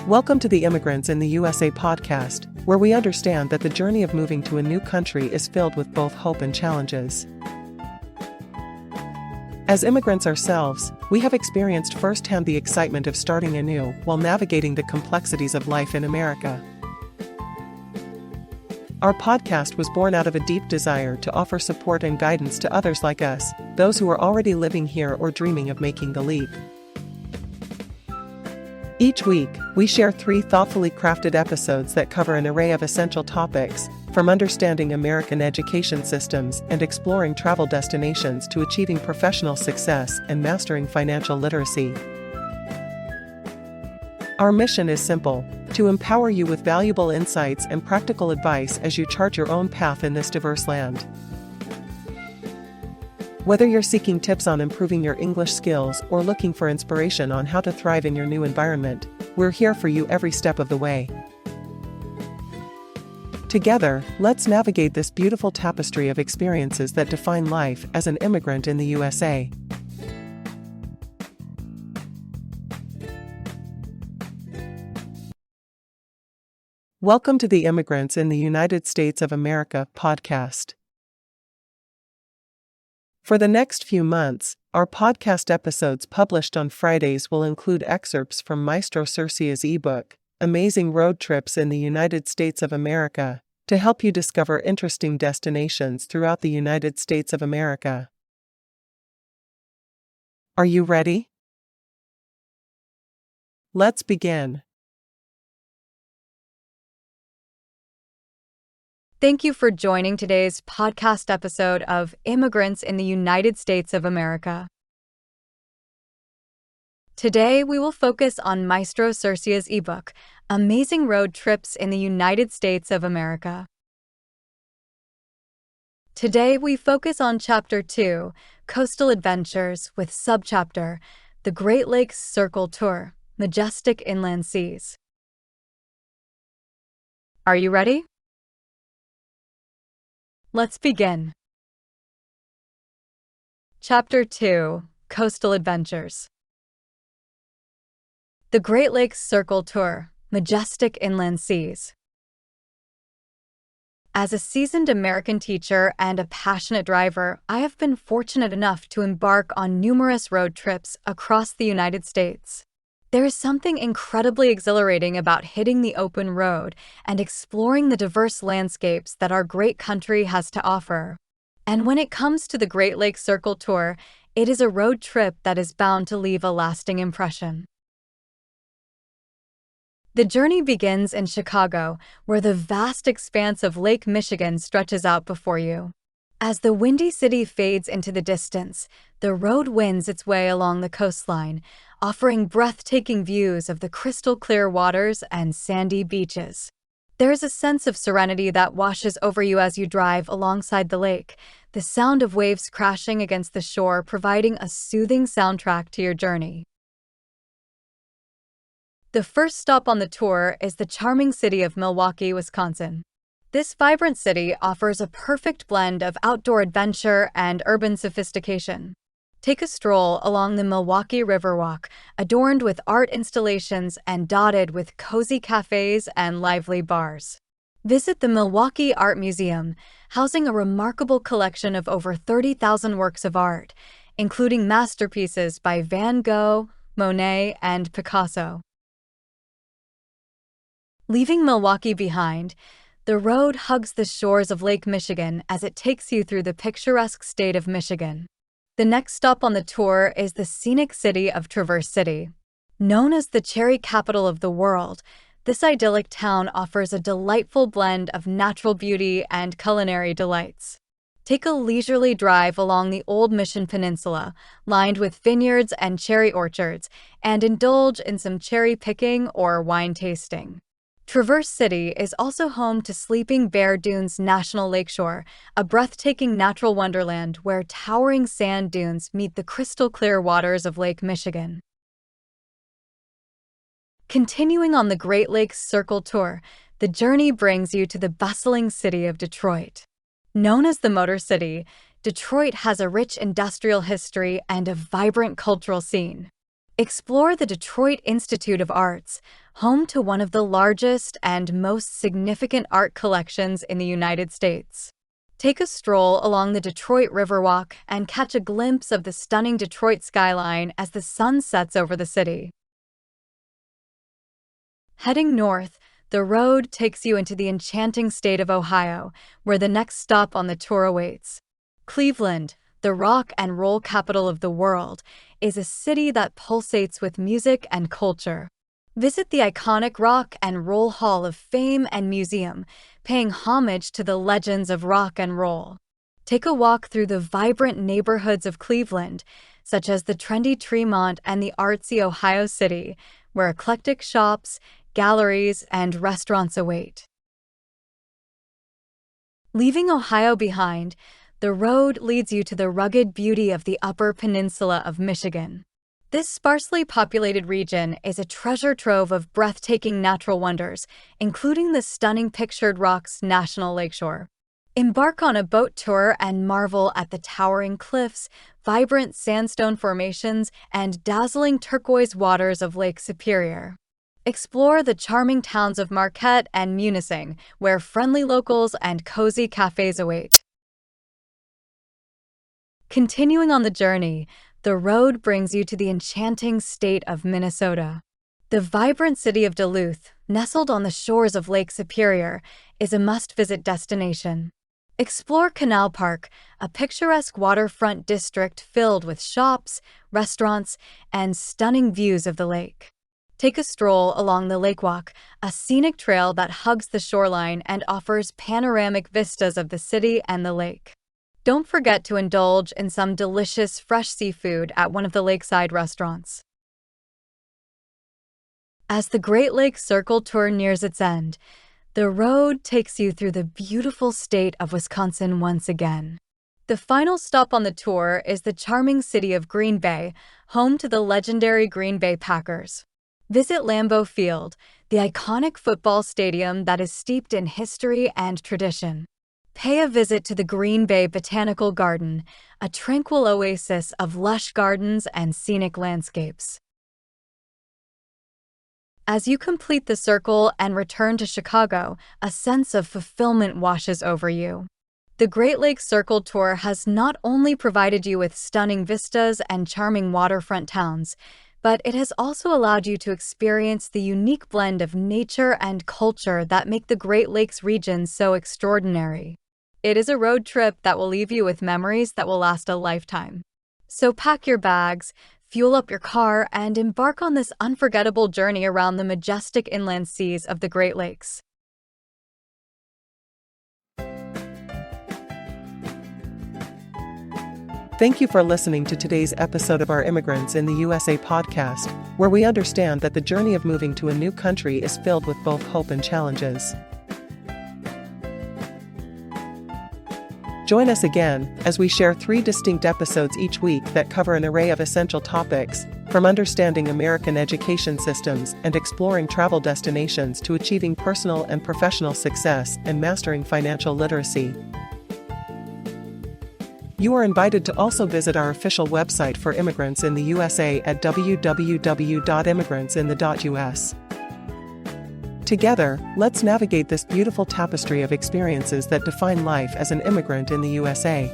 Welcome to the Immigrants in the USA podcast, where we understand that the journey of moving to a new country is filled with both hope and challenges. As immigrants ourselves, we have experienced firsthand the excitement of starting anew while navigating the complexities of life in America. Our podcast was born out of a deep desire to offer support and guidance to others like us, those who are already living here or dreaming of making the leap. Each week, we share 3 thoughtfully crafted episodes that cover an array of essential topics, from understanding American education systems and exploring travel destinations to achieving professional success and mastering financial literacy. Our mission is simple: to empower you with valuable insights and practical advice as you chart your own path in this diverse land. Whether you're seeking tips on improving your English skills or looking for inspiration on how to thrive in your new environment, we're here for you every step of the way. Together, let's navigate this beautiful tapestry of experiences that define life as an immigrant in the USA. Welcome to the Immigrants in the United States of America podcast. For the next few months, our podcast episodes published on Fridays will include excerpts from Maestro Sersea's eBook, Amazing Road Trips in the United States of America, to help you discover interesting destinations throughout the United States of America. Are you ready? Let's begin. Thank you for joining today's podcast episode of Immigrants in the United States of America. Today, we will focus on Maestro Sersea's ebook, Amazing Road Trips in the United States of America. Today, we focus on Chapter 2, Coastal Adventures, with Subchapter, The Great Lakes Circle Tour, Majestic Inland Seas. Are you ready? Let's begin. Chapter 2, Coastal Adventures. The Great Lakes Circle Tour, Majestic Inland Seas. As a seasoned American teacher and a passionate driver, I have been fortunate enough to embark on numerous road trips across the United States. There is something incredibly exhilarating about hitting the open road and exploring the diverse landscapes that our great country has to offer. And when it comes to the Great Lakes Circle Tour, it is a road trip that is bound to leave a lasting impression. The journey begins in Chicago, where the vast expanse of Lake Michigan stretches out before you. As the windy city fades into the distance, the road winds its way along the coastline, offering breathtaking views of the crystal-clear waters and sandy beaches. There is a sense of serenity that washes over you as you drive alongside the lake, the sound of waves crashing against the shore providing a soothing soundtrack to your journey. The first stop on the tour is the charming city of Milwaukee, Wisconsin. This vibrant city offers a perfect blend of outdoor adventure and urban sophistication. Take a stroll along the Milwaukee Riverwalk, adorned with art installations and dotted with cozy cafes and lively bars. Visit the Milwaukee Art Museum, housing a remarkable collection of over 30,000 works of art, including masterpieces by Van Gogh, Monet, and Picasso. Leaving Milwaukee behind, the road hugs the shores of Lake Michigan as it takes you through the picturesque state of Michigan. The next stop on the tour is the scenic city of Traverse City. Known as the cherry capital of the world, this idyllic town offers a delightful blend of natural beauty and culinary delights. Take a leisurely drive along the Old Mission Peninsula, lined with vineyards and cherry orchards, and indulge in some cherry picking or wine tasting. Traverse City is also home to Sleeping Bear Dunes National Lakeshore, a breathtaking natural wonderland where towering sand dunes meet the crystal-clear waters of Lake Michigan. Continuing on the Great Lakes Circle Tour, the journey brings you to the bustling city of Detroit. Known as the Motor City, Detroit has a rich industrial history and a vibrant cultural scene. Explore the Detroit Institute of Arts, home to one of the largest and most significant art collections in the United States. Take a stroll along the Detroit Riverwalk and catch a glimpse of the stunning Detroit skyline as the sun sets over the city. Heading north, the road takes you into the enchanting state of Ohio, where the next stop on the tour awaits. Cleveland, the rock and roll capital of the world, is a city that pulsates with music and culture. Visit the iconic Rock and Roll Hall of Fame and Museum, paying homage to the legends of rock and roll. Take a walk through the vibrant neighborhoods of Cleveland, such as the trendy Tremont and the artsy Ohio City, where eclectic shops, galleries, and restaurants await. Leaving Ohio behind, the road leads you to the rugged beauty of the Upper Peninsula of Michigan. This sparsely populated region is a treasure trove of breathtaking natural wonders, including the stunning Pictured Rocks National Lakeshore. Embark on a boat tour and marvel at the towering cliffs, vibrant sandstone formations, and dazzling turquoise waters of Lake Superior. Explore the charming towns of Marquette and Munising, where friendly locals and cozy cafes await. Continuing on the journey, the road brings you to the enchanting state of Minnesota. The vibrant city of Duluth, nestled on the shores of Lake Superior, is a must-visit destination. Explore Canal Park, a picturesque waterfront district filled with shops, restaurants, and stunning views of the lake. Take a stroll along the Lake Walk, a scenic trail that hugs the shoreline and offers panoramic vistas of the city and the lake. Don't forget to indulge in some delicious fresh seafood at one of the lakeside restaurants. As the Great Lakes Circle Tour nears its end, the road takes you through the beautiful state of Wisconsin once again. The final stop on the tour is the charming city of Green Bay, home to the legendary Green Bay Packers. Visit Lambeau Field, the iconic football stadium that is steeped in history and tradition. Pay a visit to the Green Bay Botanical Garden, a tranquil oasis of lush gardens and scenic landscapes. As you complete the circle and return to Chicago, a sense of fulfillment washes over you. The Great Lakes Circle Tour has not only provided you with stunning vistas and charming waterfront towns, but it has also allowed you to experience the unique blend of nature and culture that make the Great Lakes region so extraordinary. It is a road trip that will leave you with memories that will last a lifetime. So pack your bags, fuel up your car, and embark on this unforgettable journey around the majestic inland seas of the Great Lakes. Thank you for listening to today's episode of our Immigrants in the USA podcast, where we understand that the journey of moving to a new country is filled with both hope and challenges. Join us again as we share 3 distinct episodes each week that cover an array of essential topics, from understanding American education systems and exploring travel destinations to achieving personal and professional success and mastering financial literacy. You are invited to also visit our official website for Immigrants in the USA at www.immigrantsinthe.us. Together, let's navigate this beautiful tapestry of experiences that define life as an immigrant in the USA.